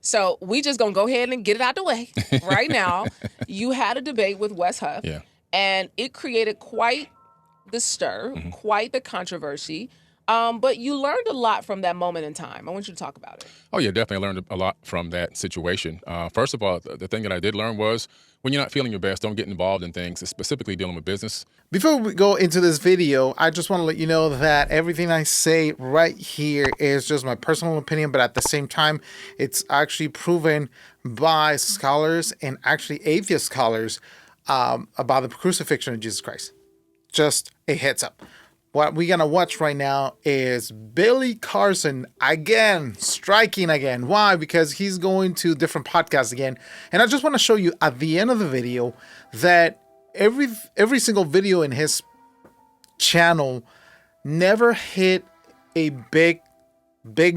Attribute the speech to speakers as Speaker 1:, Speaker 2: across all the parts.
Speaker 1: So we just gonna go ahead and get it out the way right now. You had a debate with Wes Huff,
Speaker 2: Yeah.
Speaker 1: and it created quite the stir, quite the controversy. But you learned a lot from that moment in time. I want you to talk about it.
Speaker 2: Oh, yeah, definitely learned a lot from that situation. First of all, the thing that I did learn was when you're not feeling your best, don't get involved in things, specifically dealing with business.
Speaker 3: Before we go into this video, I just want to let you know that everything I say right here is just my personal opinion, but at the same time, it's actually proven by scholars and actually atheist scholars about the crucifixion of Jesus Christ. Just a heads up. What we're going to watch right now is Billy Carson again, striking again. Why? Because he's going to different podcasts again. And I just want to show you at the end of the video that every single video in his channel never hit a big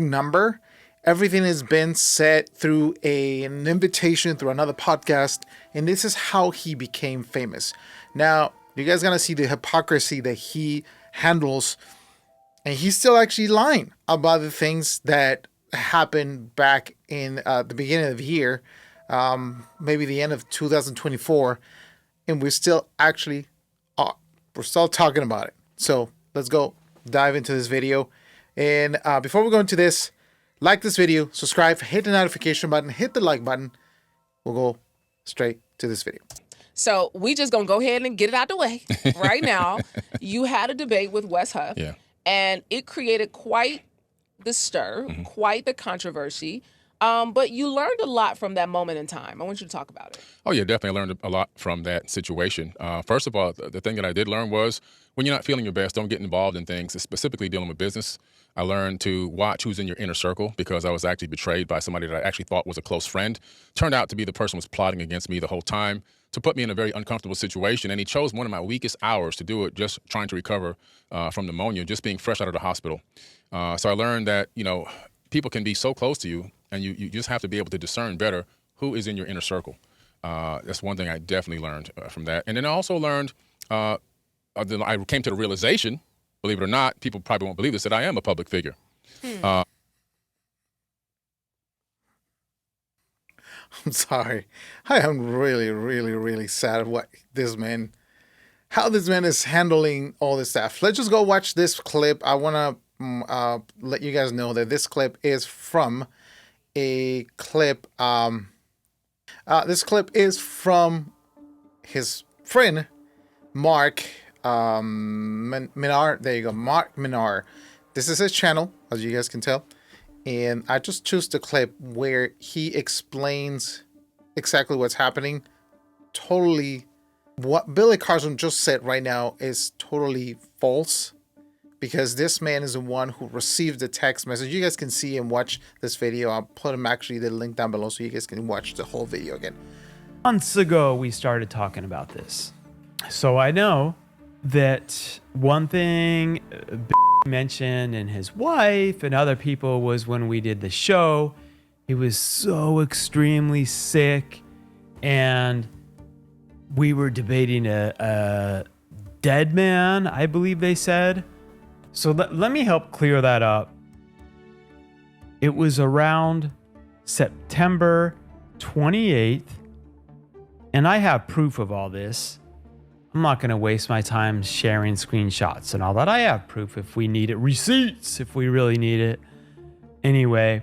Speaker 3: number. Everything has been said through an invitation through another podcast. And this is how he became famous. Now, you guys going to see the hypocrisy that he handles, and he's still actually lying about the things that happened back in the beginning of the year, maybe the end of 2024, and we're still talking about it. So let's go dive into this video. And before we go into this, like this video, subscribe, hit the notification button, hit the like button. We'll go straight to this video.
Speaker 1: So we just gonna go ahead and get it out the way right now. You had a debate with Wes Huff,
Speaker 2: Yeah.
Speaker 1: and it created quite the stir, quite the controversy. But you learned a lot from that moment in time. I want you to talk about it.
Speaker 2: Oh, yeah, definitely learned a lot from that situation. First of all, the thing that I did learn was when you're not feeling your best, don't get involved in things, specifically dealing with business. I learned to watch who's in your inner circle because I was actually betrayed by somebody that I actually thought was a close friend. Turned out to be the person who was plotting against me the whole time to put me in a very uncomfortable situation. And he chose one of my weakest hours to do it, just trying to recover from pneumonia, just being fresh out of the hospital. So I learned that, people can be so close to you, and you just have to be able to discern better who is in your inner circle. That's one thing I definitely learned from that. And then I also learned, I came to the realization, believe it or not, people probably won't believe this, that I am a public figure.
Speaker 3: I'm sorry. I am really, really, really sad of how this man is handling all this stuff. Let's just go watch this clip. I want to let you guys know that this clip is from a clip. This clip is from his friend, Mark Minar. There you go, Mark Minar. This is his channel, as you guys can tell. And I just choose the clip where he explains exactly what's happening. Totally, what Billy Carson just said right now is totally false, because this man is the one who received the text message. You guys can see and watch this video. I'll put the link down below so you guys can watch the whole video again.
Speaker 4: Months ago, we started talking about this. So I know that one thing mentioned and his wife and other people was when we did the show, he was so extremely sick, and we were debating a dead man, I believe they said. So let me help clear that up. It was around September 28th, and I have proof of all this. I'm not going to waste my time sharing screenshots and all that. I have proof if we need it. Receipts if we really need it. Anyway,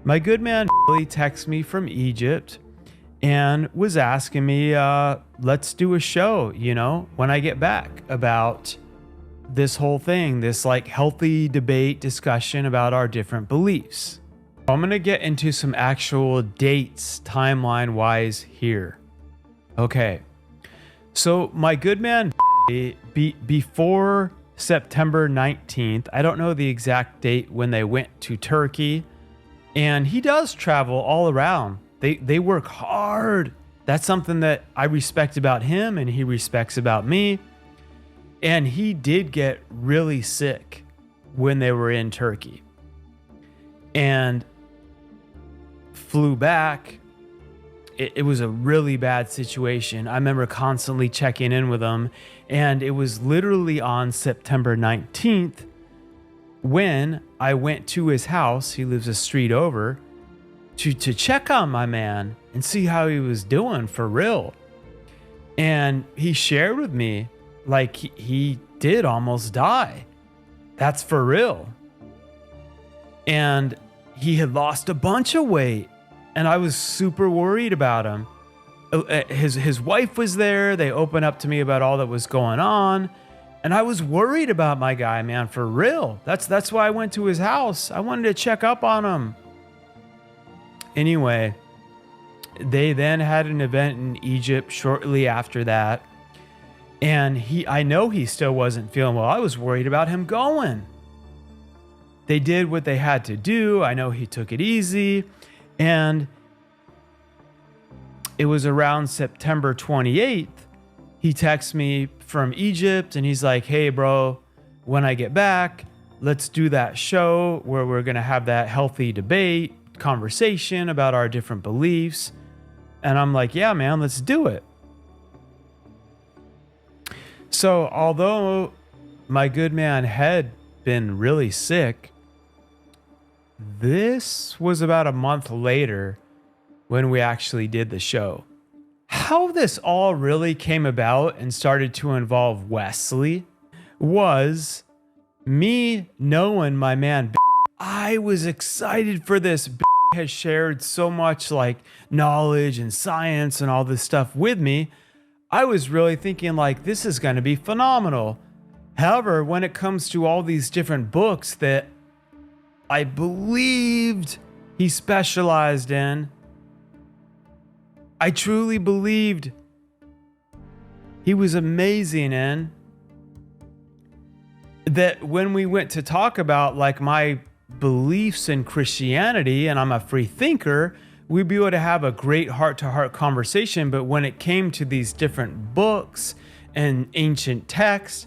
Speaker 4: my good man Billy texted me from Egypt and was asking me, let's do a show, when I get back, about this whole thing, this healthy debate discussion about our different beliefs. I'm going to get into some actual dates timeline wise here. Okay. So my good man, before September 19th, I don't know the exact date when they went to Turkey, and he does travel all around. They work hard. That's something that I respect about him and he respects about me. And he did get really sick when they were in Turkey and flew back. It was a really bad situation. I remember constantly checking in with him, and it was literally on September 19th when I went to his house. He lives a street over, to check on my man and see how he was doing for real. And he shared with me like he did almost die. That's for real. And he had lost a bunch of weight, and I was super worried about him. His wife was there. They opened up to me about all that was going on, and I was worried about my guy, man, for real. That's why I went to his house. I wanted to check up on him. Anyway, they then had an event in Egypt shortly after that, and I know he still wasn't feeling well. I was worried about him going. They did what they had to do. I know he took it easy, and it was around September 28th. He texts me from Egypt, and he's like, hey, bro, when I get back, let's do that show where we're going to have that healthy debate, conversation about our different beliefs. And I'm like, yeah, man, let's do it. So although my good man had been really sick, this was about a month later when we actually did the show. How this all really came about and started to involve Wesley was me knowing my man. I was excited for this. Has shared so much like knowledge and science and all this stuff with me. I was really thinking like, this is going to be phenomenal. However, when it comes to all these different books that I believed he specialized in, I truly believed he was amazing in, that when we went to talk about like my beliefs in Christianity, and I'm a free thinker, we'd be able to have a great heart-to-heart conversation. But when it came to these different books and ancient texts,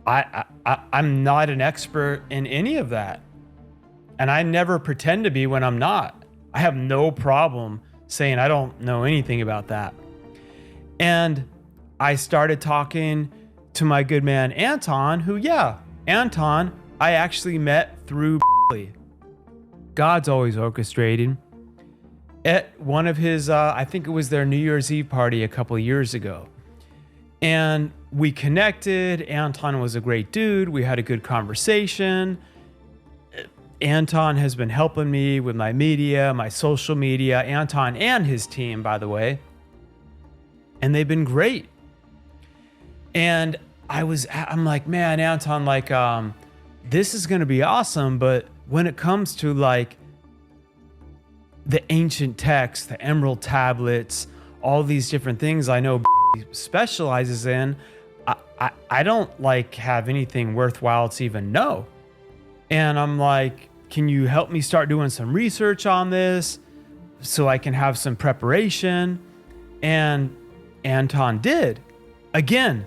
Speaker 4: I'm not an expert in any of that. And I never pretend to be when I'm not. I have no problem saying I don't know anything about that. And I started talking to my good man, Anton, who, Anton, I actually met through God's always orchestrating at one of his, I think it was their New Year's Eve party a couple of years ago. And we connected. Anton was a great dude. We had a good conversation. Anton has been helping me with my media, my social media, Anton and his team, by the way. And they've been great. And I'm like, man, Anton, like, this is going to be awesome. But when it comes to like the ancient texts, the emerald tablets, all these different things I know specializes in, I don't like have anything worthwhile to even know. And I'm like, can you help me start doing some research on this so I can have some preparation? And Anton did. Again,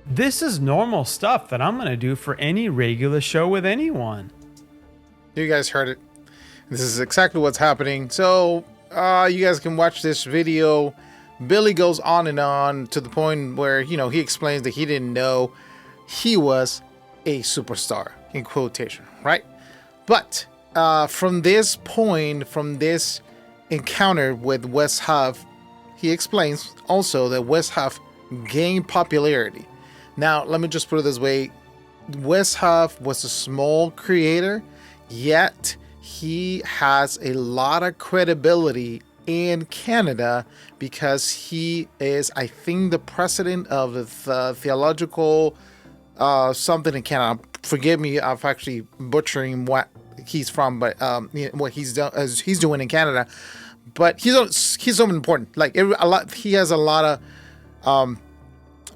Speaker 4: this is normal stuff that I'm going to do for any regular show with anyone.
Speaker 3: You guys heard it. This is exactly what's happening. So you guys can watch this video. Billy goes on and on to the point where, he explains that he didn't know he was a superstar, in quotation, right? But from this point, from this encounter with Wes Huff, he explains also that Wes Huff gained popularity. Now, let me just put it this way. Wes Huff was a small creator, yet he has a lot of credibility in Canada because he is, I think, the president of the theological something in Canada. Forgive me, I'm actually butchering what he's from, but what he's doing in Canada. But he's so important. Like he has a lot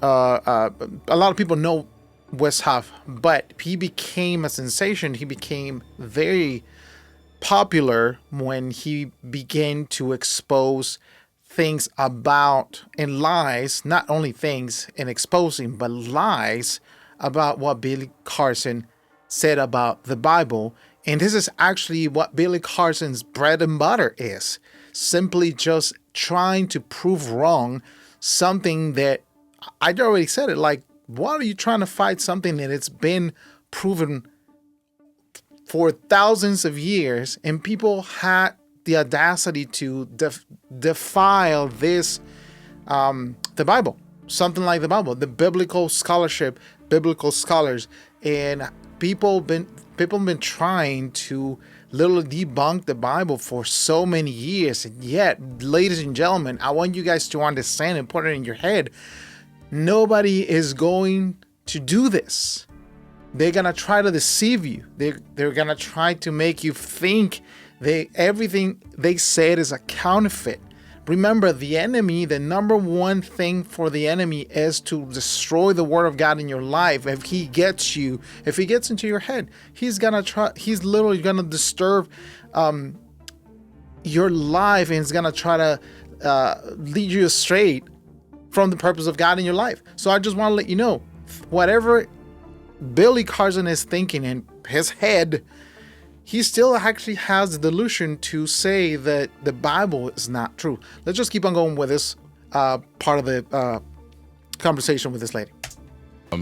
Speaker 3: of people know Wes Huff, but he became a sensation. He became very popular when he began to expose things about and lies, not only things in exposing, but lies about what Billy Carson said about the Bible. And this is actually what Billy Carson's bread and butter is. Simply just trying to prove wrong something that I already said it. Like, why are you trying to fight something that it's been proven for thousands of years, and people had the audacity to defile this, the Bible, something like the Bible, the biblical scholarship, biblical scholars, and people been trying to literally debunk the Bible for so many years. And yet, ladies and gentlemen, I want you guys to understand and put it in your head. Nobody is going to do this. They're going to try to deceive you. They're going to try to make you think everything they said is a counterfeit. Remember, the enemy, the number one thing for the enemy is to destroy the word of God in your life. If he gets into your head, he's literally gonna disturb your life, and he's gonna try to lead you astray from the purpose of God in your life. So I just want to let you know, whatever Billy Carson is thinking in his head, he still actually has the delusion to say that the Bible is not true. Let's just keep on going with this part of the conversation with this lady.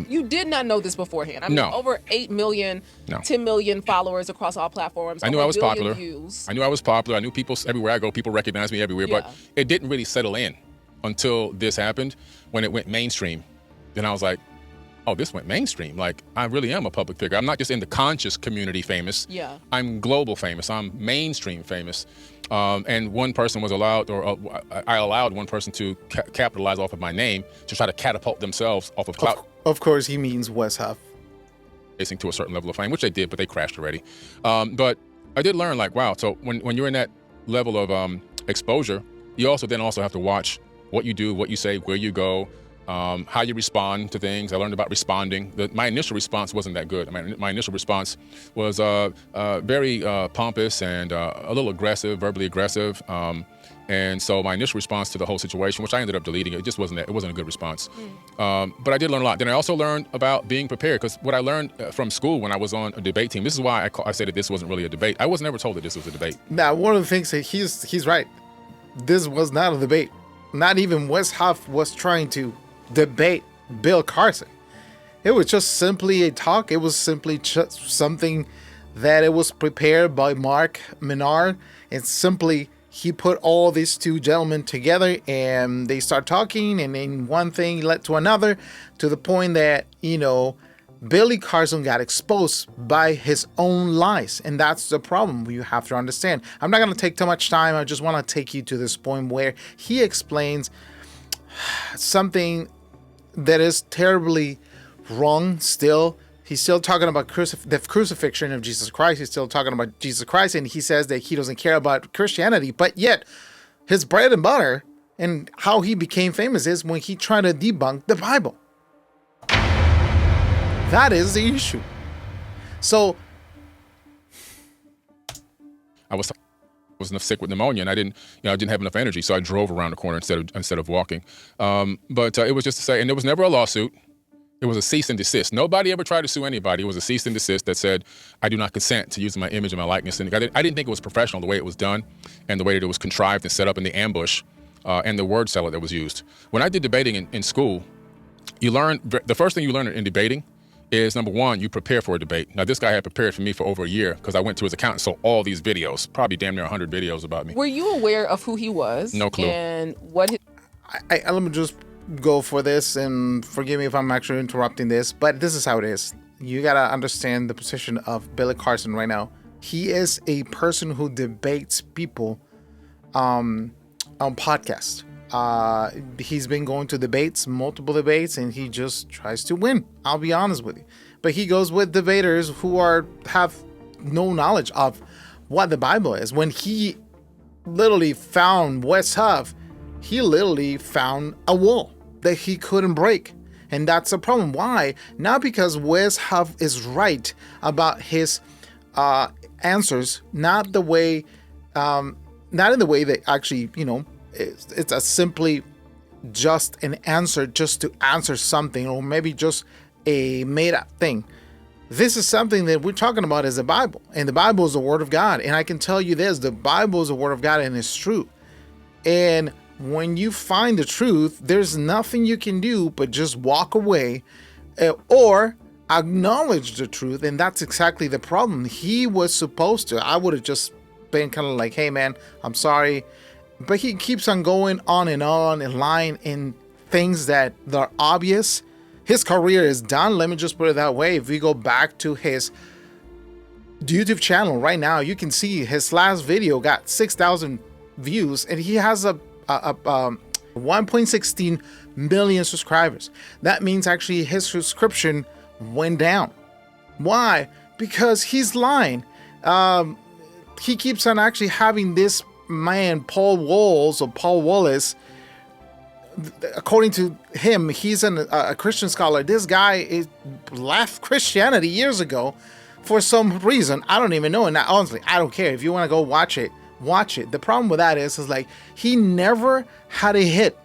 Speaker 1: You did not know this beforehand. I mean,
Speaker 2: No.
Speaker 1: over 8 million, 10 million followers across all platforms.
Speaker 2: I knew
Speaker 1: over
Speaker 2: I was
Speaker 1: 1 billion
Speaker 2: popular.
Speaker 1: views.
Speaker 2: I knew I was popular. I knew people everywhere I go, people recognize me everywhere.
Speaker 1: Yeah.
Speaker 2: But it didn't really settle in until this happened, when it went mainstream. Then I was like, oh, this went mainstream. Like, I really am a public figure. I'm not just in the conscious community famous.
Speaker 1: Yeah.
Speaker 2: I'm global famous. I'm mainstream famous. And one person was allowed, or I allowed one person to capitalize off of my name to try to catapult themselves off of clout.
Speaker 3: Of course, he means Wes Huff.
Speaker 2: Racing to a certain level of fame, which they did, but they crashed already. But I did learn, like, wow, so when you're in that level of exposure, you also have to watch what you do, what you say, where you go, how you respond to things. I learned about responding. My initial response wasn't that good. My initial response was very pompous and a little aggressive, verbally aggressive. And so my initial response to the whole situation, which I ended up deleting, it just wasn't a good response. But I did learn a lot. Then I also learned about being prepared, because what I learned from school when I was on a debate team, this is why I say that this wasn't really a debate. I was never told that this was a debate.
Speaker 3: Now, one of the things that he's right. This was not a debate. Not even Wes Huff was trying to debate Bill Carson. It was just simply a talk. It was simply just something that it was prepared by Mark Menard, and simply he put all these two gentlemen together and they start talking, and then one thing led to another, to the point that, Billy Carson got exposed by his own lies. And that's the problem you have to understand. I'm not going to take too much time. I just want to take you to this point where he explains something that is terribly wrong still. He's still talking about the crucifixion of Jesus Christ. He's still talking about Jesus Christ, and he says that he doesn't care about Christianity. But yet, his bread and butter and how he became famous is when he tried to debunk the Bible. That is the issue. So,
Speaker 2: I was sick with pneumonia, and I didn't have enough energy, so I drove around the corner instead of walking. But it was just to say, and there was never a lawsuit. It was a cease and desist. Nobody ever tried to sue anybody. It was a cease and desist that said, I do not consent to using my image and my likeness. And I didn't think it was professional the way it was done, and the way that it was contrived and set up in the ambush, and the word salad that was used. When I did debating in school, the first thing you learn in debating is, number one, you prepare for a debate. Now, this guy had prepared for me for over a year, because I went to his account and saw all these videos, probably damn near 100 videos about me.
Speaker 1: Were you aware of who he was?
Speaker 2: No clue.
Speaker 1: And what
Speaker 3: let me just go for this, and forgive me if I'm actually interrupting this, but this is how it is. You got to understand the position of Billy Carson right now. He is a person who debates people on podcasts. He's been going to debates, multiple debates, and he just tries to win. I'll be honest with you. But he goes with debaters who have no knowledge of what the Bible is. When he literally found Wes Huff, he literally found a wall that he couldn't break. And that's the problem. Why? Not because Wes Huff is right about his answers, not in the way that actually, it's a simply just an answer just to answer something, or maybe just a made up thing. This is something that we're talking about as the Bible, and the Bible is the Word of God. And I can tell you this, the Bible is the Word of God, and it's true. And when you find the truth, there's nothing you can do but just walk away, or acknowledge the truth, and that's exactly the problem. He was supposed to. I would have just been kind of like, hey man, I'm sorry. But he keeps on going on and lying in things that are obvious. His career is done. Let me just put it that way. If we go back to his YouTube channel right now, you can see his last video got 6,000 views, and he has a 1.16 million subscribers. That means actually his subscription went down. Why? Because he's lying. He keeps on actually having this man, Paul Wallace. According to him, he's a Christian scholar. This guy left Christianity years ago for some reason. I don't even know. And honestly, I don't care. If you want to go watch it, watch it. The problem with that is like he never had a hit.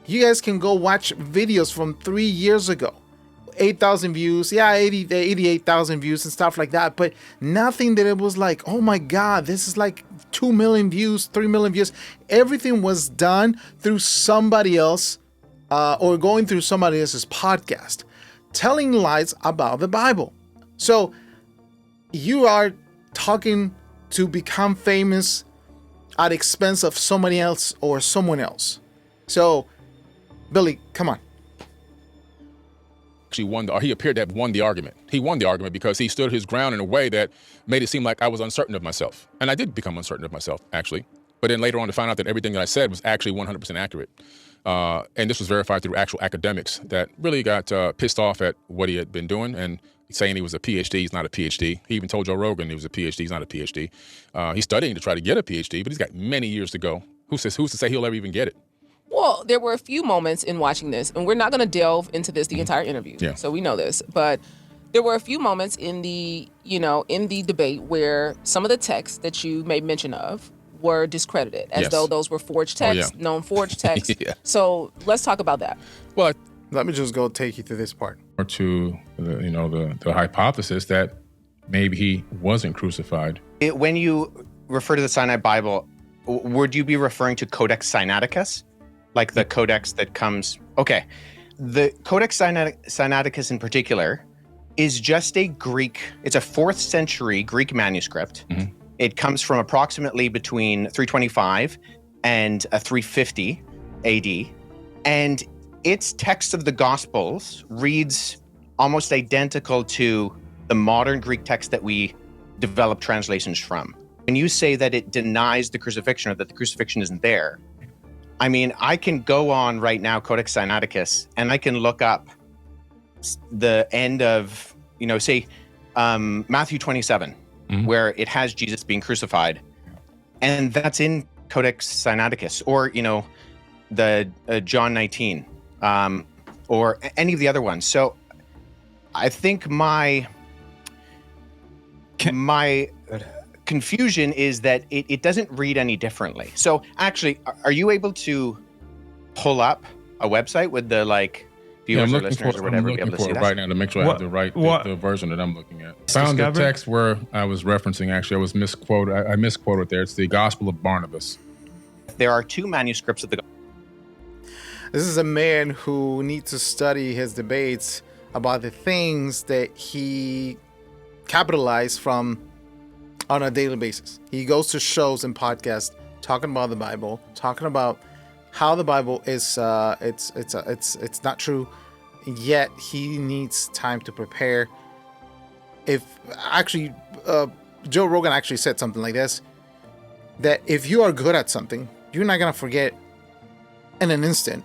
Speaker 3: You guys can go watch videos from 3 years ago. 8,000 views, 88,000 views and stuff like that, but nothing that it was like, oh my God, this is like 2 million views, 3 million views. Everything was done through somebody else or going through somebody else's podcast, telling lies about the Bible. So you are talking to become famous at expense of somebody else or someone else. So, Billy, come on.
Speaker 2: Actually he appeared to have won the argument. He won the argument because he stood his ground in a way that made it seem like I was uncertain of myself. And I did become uncertain of myself, actually. But then later on to find out that everything that I said was actually 100% accurate. And this was verified through actual academics that really got pissed off at what he had been doing and saying he was a PhD. He's not a PhD. He even told Joe Rogan he was a PhD. He's not a PhD. He's studying to try to get a PhD, but he's got many years to go. Who's to say he'll ever even get it?
Speaker 1: Well, there were a few moments in watching this, and we're not going to delve into this the entire interview, so we know this, but there were a few moments in the debate where some of the texts that you made mention of were discredited, as though those were forged texts, known forged texts. So let's talk about that.
Speaker 2: Well,
Speaker 3: let me just go take you through this part.
Speaker 2: Or to the hypothesis that maybe he wasn't crucified.
Speaker 5: When you refer to the Sinai Bible, would you be referring to Codex Sinaiticus? Like the codex that comes... Okay. The Codex Sinaiticus in particular is just a Greek... It's a 4th century Greek manuscript. Mm-hmm. It comes from approximately between 325 and 350 AD. And its text of the Gospels reads almost identical to the modern Greek text that we develop translations from. When you say that it denies the crucifixion or that the crucifixion isn't there... I mean, I can go on right now, Codex Sinaiticus, and I can look up the end of, say, Matthew 27, where it has Jesus being crucified. And that's in Codex Sinaiticus, or, the John 19, or any of the other ones. So I think my confusion is that it doesn't read any differently. So actually, are you able to pull up a website with the viewers or listeners or whatever?
Speaker 2: I'm looking for it right now to make sure I have the right the version that I'm looking at. Found the text where I was referencing. Actually, I was misquoted. I misquoted there. It's the Gospel of Barnabas.
Speaker 5: There are 2 manuscripts of the.
Speaker 3: This is a man who needs to study his debates about the things that he capitalized from on a daily basis. He goes to shows and podcasts talking about the Bible, talking about how the Bible is it's not true, yet he needs time to prepare. If actually Joe Rogan actually said something like this, that if you are good at something, you're not gonna forget in an instant.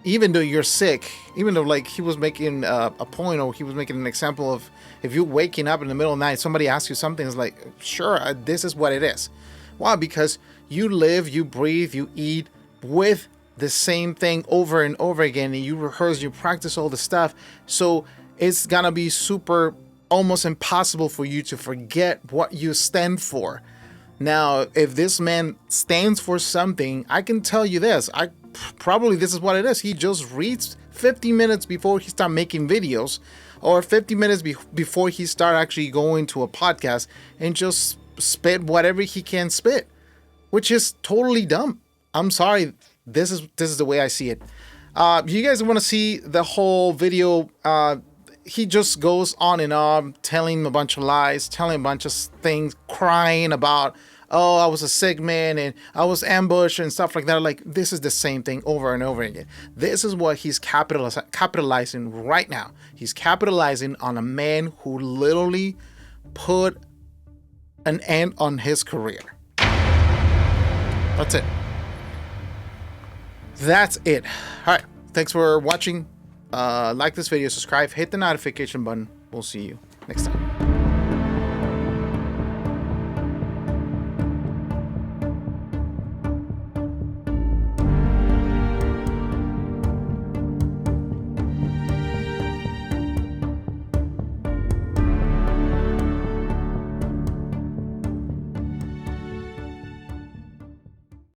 Speaker 3: Even though you're sick, even though he was making a point, or he was making an example of if you're waking up in the middle of the night, somebody asks you something, it's like, sure, this is what it is. Why? Because you live, you breathe, you eat with the same thing over and over again, and you rehearse, you practice all the stuff. So it's gonna be super, almost impossible for you to forget what you stand for. Now, if this man stands for something, I can tell you this, probably this is what it is. He just reads 50 minutes before he start making videos, or 50 minutes before he start actually going to a podcast, and just spit whatever he can spit, which is totally dumb. I'm sorry. This is the way I see it. You guys want to see the whole video? he just goes on and on, telling a bunch of lies, telling a bunch of things, crying about, oh, I was a sick man and I was ambushed and stuff like that. Like, this is the same thing over and over again. This is what he's capitalizing right now. He's capitalizing on a man who literally put an end on his career. That's it. That's it. All right. Thanks for watching. Like this video, subscribe, hit the notification button. We'll see you next time.